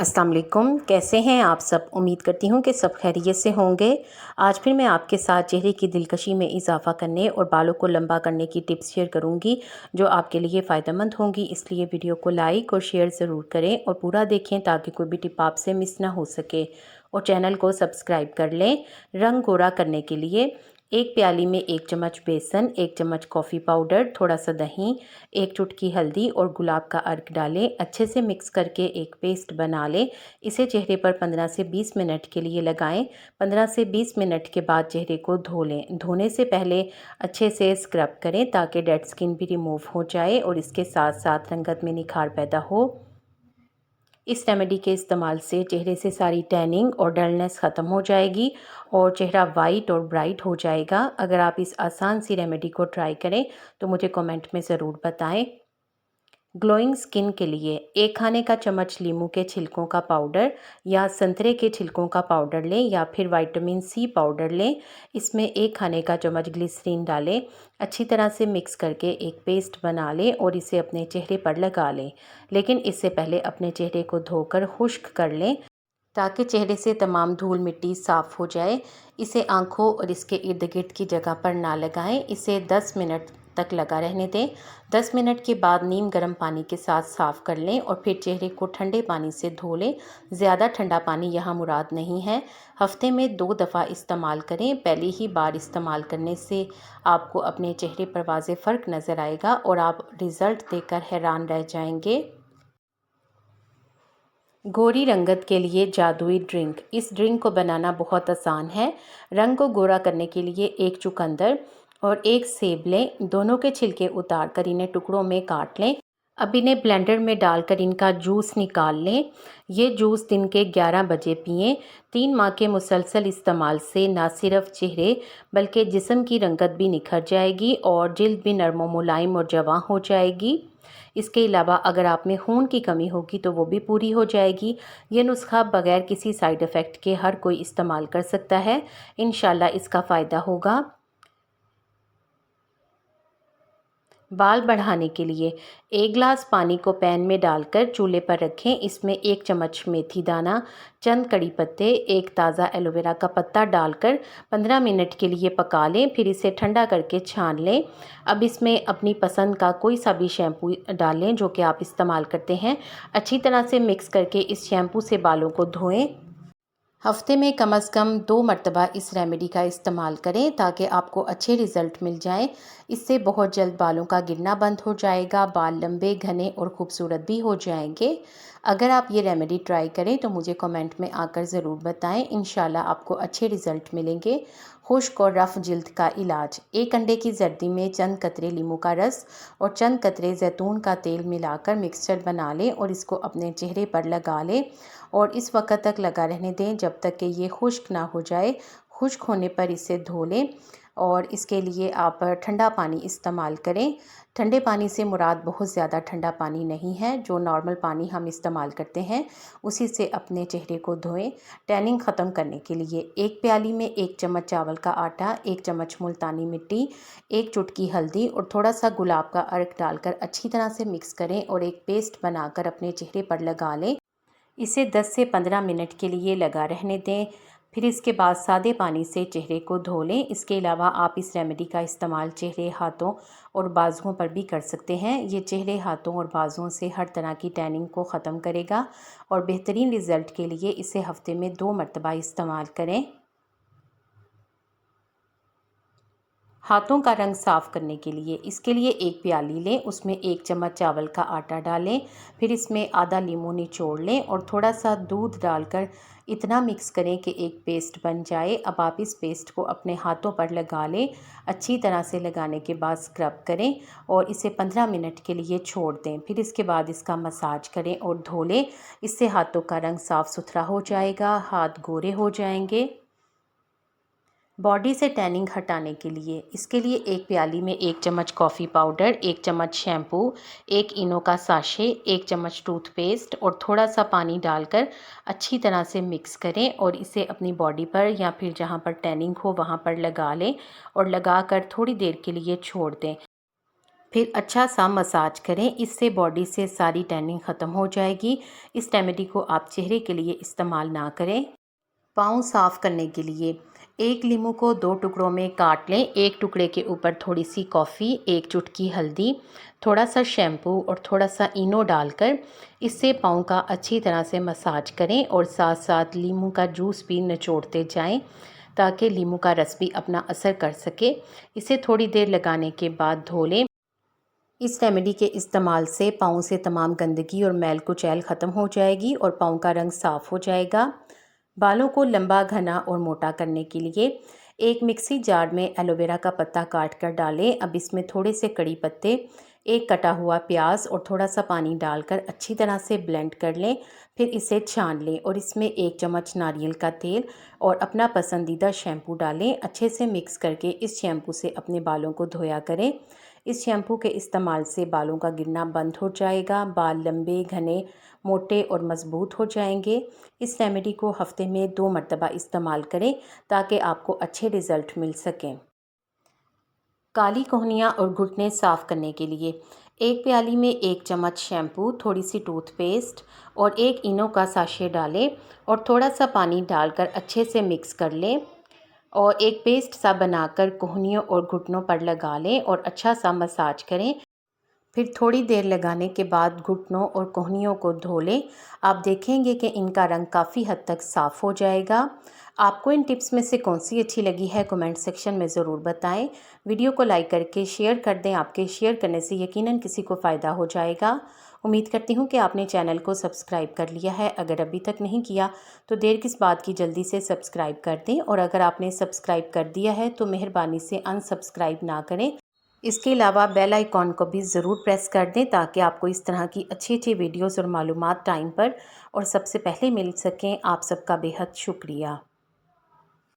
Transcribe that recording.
अस्सलाम वालेकुम। कैसे हैं आप सब? उम्मीद करती हूँ कि सब खैरियत से होंगे। आज फिर मैं आपके साथ चेहरे की दिलकशी में इजाफ़ा करने और बालों को लंबा करने की टिप्स शेयर करूँगी जो आपके लिए फ़ायदेमंद होंगी। इसलिए वीडियो को लाइक और शेयर ज़रूर करें और पूरा देखें ताकि कोई भी टिप आपसे मिस ना हो सके, और चैनल को सब्सक्राइब कर लें। रंग गोरा करने के लिए एक प्याली में 1 चम्मच बेसन, 1 चम्मच कॉफ़ी पाउडर, थोड़ा सा दही, 1 चुटकी हल्दी और गुलाब का अर्क डालें। अच्छे से मिक्स करके एक पेस्ट बना लें। इसे चेहरे पर 15 से 20 मिनट के लिए लगाएं। 15 से 20 मिनट के बाद चेहरे को धो लें। धोने से पहले अच्छे से स्क्रब करें ताकि डेड स्किन भी रिमूव हो जाए और इसके साथ साथ रंगत में निखार पैदा हो। इस रेमेडी के इस्तेमाल से चेहरे से सारी टैनिंग और डलनेस ख़त्म हो जाएगी और चेहरा वाइट और ब्राइट हो जाएगा। अगर आप इस आसान सी रेमेडी को ट्राई करें तो मुझे कमेंट में ज़रूर बताएं। ग्लोइंग स्किन के लिए 1 खाने का चम्मच लीमू के छिलकों का पाउडर या संतरे के छिलकों का पाउडर लें या फिर विटामिन सी पाउडर लें। इसमें 1 खाने का चम्मच ग्लिसरीन डालें। अच्छी तरह से मिक्स करके एक पेस्ट बना लें और इसे अपने चेहरे पर लगा लें। लेकिन इससे पहले अपने चेहरे को धोकर खुश्क कर लें ताकि चेहरे से तमाम धूल मिट्टी साफ़ हो जाए। इसे आँखों और इसके इर्द गिर्द की जगह पर ना लगाएं। इसे 10 मिनट तक लगा रहने दें। 10 मिनट के बाद नीम गर्म पानी के साथ साफ़ कर लें और फिर चेहरे को ठंडे पानी से धो लें। ज़्यादा ठंडा पानी यहाँ मुराद नहीं है। हफ्ते में 2 दफ़ा इस्तेमाल करें। पहली ही बार इस्तेमाल करने से आपको अपने चेहरे पर वाज़ेह फ़र्क नज़र आएगा और आप रिज़ल्ट देखकर हैरान रह जाएंगे। गोरी रंगत के लिए जादुई ड्रिंक। इस ड्रिंक को बनाना बहुत आसान है। रंग को गोरा करने के लिए 1 चुकंदर और 1 सेब लें। दोनों के छिलके उतार कर इन्हें टुकड़ों में काट लें। अब इन्हें ब्लेंडर में डालकर इनका जूस निकाल लें। ये जूस दिन के 11 बजे पिएं। 3 माह के मुसलसल इस्तेमाल से ना सिर्फ चेहरे बल्कि जिस्म की रंगत भी निखर जाएगी और जिल्द भी नरम मुलायम और जवां हो जाएगी। इसके अलावा अगर आप में खून की कमी होगी तो वो भी पूरी हो जाएगी। ये नुस्खा बगैर किसी साइड इफ़ेक्ट के हर कोई इस्तेमाल कर सकता है। इंशाल्लाह इसका फ़ायदा होगा। बाल बढ़ाने के लिए 1 गिलास पानी को पैन में डालकर चूल्हे पर रखें। इसमें 1 चम्मच मेथी दाना, चंद कड़ी पत्ते, 1 ताज़ा एलोवेरा का पत्ता डालकर 15 मिनट के लिए पका लें। फिर इसे ठंडा करके छान लें। अब इसमें अपनी पसंद का कोई सा भी शैम्पू डालें जो कि आप इस्तेमाल करते हैं। अच्छी तरह से मिक्स करके इस शैम्पू से बालों को धोएं। हफ्ते में कम से कम 2 मरतबा इस रेमेडी का इस्तेमाल करें ताकि आपको अच्छे रिज़ल्ट मिल जाएं। इससे बहुत जल्द बालों का गिरना बंद हो जाएगा। बाल लंबे, घने और ख़ूबसूरत भी हो जाएंगे। अगर आप ये रेमेडी ट्राई करें तो मुझे कमेंट में आकर ज़रूर बताएं। इंशाल्लाह आपको अच्छे रिज़ल्ट मिलेंगे। खुश्क और रफ़ जिल्द का इलाज। 1 अंडे की जर्दी में चंद कतरे नींबू का रस और चंद कतरे जैतून का तेल मिलाकर मिक्सचर बना लें और इसको अपने चेहरे पर लगा लें और इस वक्त तक लगा रहने दें जब तक कि ये खुश्क ना हो जाए। खुश्क होने पर इसे धो लें और इसके लिए आप ठंडा पानी इस्तेमाल करें। ठंडे पानी से मुराद बहुत ज़्यादा ठंडा पानी नहीं है, जो नॉर्मल पानी हम इस्तेमाल करते हैं उसी से अपने चेहरे को धोएं। टैनिंग ख़त्म करने के लिए 1 प्याली में 1 चम्मच चावल का आटा, 1 चम्मच मुल्तानी मिट्टी, 1 चुटकी हल्दी और थोड़ा सा गुलाब का अर्क डालकर अच्छी तरह से मिक्स करें और एक पेस्ट बनाकर अपने चेहरे पर लगा लें। इसे 10 से 15 मिनट के लिए लगा रहने दें। फिर इसके बाद सादे पानी से चेहरे को धो लें। इसके अलावा आप इस रेमेडी का इस्तेमाल चेहरे, हाथों और बाजुओं पर भी कर सकते हैं। ये चेहरे, हाथों और बाजुओं से हर तरह की टैनिंग को ख़त्म करेगा और बेहतरीन रिज़ल्ट के लिए इसे हफ्ते में 2 मरतबा इस्तेमाल करें। हाथों का रंग साफ़ करने के लिए इसके लिए 1 प्याली लें। उसमें 1 चम्मच चावल का आटा डालें। फिर इसमें आधा लीमू निचोड़ लें और थोड़ा सा दूध डालकर इतना मिक्स करें कि एक पेस्ट बन जाए। अब आप इस पेस्ट को अपने हाथों पर लगा लें। अच्छी तरह से लगाने के बाद स्क्रब करें और इसे 15 मिनट के लिए छोड़ दें। फिर इसके बाद इसका मसाज करें और धो लें। इससे हाथों का रंग साफ़ सुथरा हो जाएगा, हाथ गोरे हो जाएंगे। बॉडी से टैनिंग हटाने के लिए इसके लिए 1 प्याली में 1 चम्मच कॉफ़ी पाउडर, 1 चम्मच शैम्पू, 1 इनो का साशे, 1 चम्मच टूथपेस्ट और थोड़ा सा पानी डालकर अच्छी तरह से मिक्स करें और इसे अपनी बॉडी पर या फिर जहां पर टैनिंग हो वहां पर लगा लें और लगाकर थोड़ी देर के लिए छोड़ दें। फिर अच्छा सा मसाज करें, इससे बॉडी से सारी टैनिंग ख़त्म हो जाएगी। इस रेमेडी को आप चेहरे के लिए इस्तेमाल ना करें। पाँव साफ़ करने के लिए एक लीमू को 2 टुकड़ों में काट लें। एक टुकड़े के ऊपर थोड़ी सी कॉफ़ी, एक चुटकी हल्दी, थोड़ा सा शैम्पू और थोड़ा सा इनो डालकर इससे पाँव का अच्छी तरह से मसाज करें और साथ साथ लीमू का जूस भी निचोड़ते जाएं ताकि लीमू का रस भी अपना असर कर सके। इसे थोड़ी देर लगाने के बाद धो लें। इस रेमेडी के इस्तेमाल से पाँव से तमाम गंदगी और मैल कुचैल ख़त्म हो जाएगी और पाँव का रंग साफ़ हो जाएगा। बालों को लंबा, घना और मोटा करने के लिए एक मिक्सी जार में एलोवेरा का पत्ता काट कर डालें। अब इसमें थोड़े से कड़ी पत्ते, एक कटा हुआ प्याज और थोड़ा सा पानी डालकर अच्छी तरह से ब्लेंड कर लें। फिर इसे छान लें और इसमें 1 चम्मच नारियल का तेल और अपना पसंदीदा शैम्पू डालें। अच्छे से मिक्स करके इस शैम्पू से अपने बालों को धोया करें। इस शैम्पू के इस्तेमाल से बालों का गिरना बंद हो जाएगा, बाल लंबे, घने, मोटे और मज़बूत हो जाएंगे। इस रेमेडी को हफ्ते में 2 मरतबा इस्तेमाल करें ताकि आपको अच्छे रिज़ल्ट मिल सकें। काली कोहनियाँ और घुटने साफ़ करने के लिए एक प्याली में 1 चम्मच शैम्पू, थोड़ी सी टूथपेस्ट और एक इनो का साशे डालें और थोड़ा सा पानी डालकर अच्छे से मिक्स कर लें और एक पेस्ट सा बनाकर कोहनियों और घुटनों पर लगा लें और अच्छा सा मसाज करें। फिर थोड़ी देर लगाने के बाद घुटनों और कोहनियों को धो लें। आप देखेंगे कि इनका रंग काफ़ी हद तक साफ़ हो जाएगा। आपको इन टिप्स में से कौन सी अच्छी लगी है कमेंट सेक्शन में ज़रूर बताएं। वीडियो को लाइक करके शेयर कर दें, आपके शेयर करने से यकीनन किसी को फ़ायदा हो जाएगा। उम्मीद करती हूँ कि आपने चैनल को सब्सक्राइब कर लिया है। अगर अभी तक नहीं किया तो देर किस बात की, जल्दी से सब्सक्राइब कर दें और अगर आपने सब्सक्राइब कर दिया है तो मेहरबानी से अनसब्सक्राइब ना करें। इसके अलावा बेल आइकॉन को भी ज़रूर प्रेस कर दें ताकि आपको इस तरह की अच्छी अच्छी वीडियोस और मालूमात टाइम पर और सबसे पहले मिल सकें। आप सबका बेहद शुक्रिया।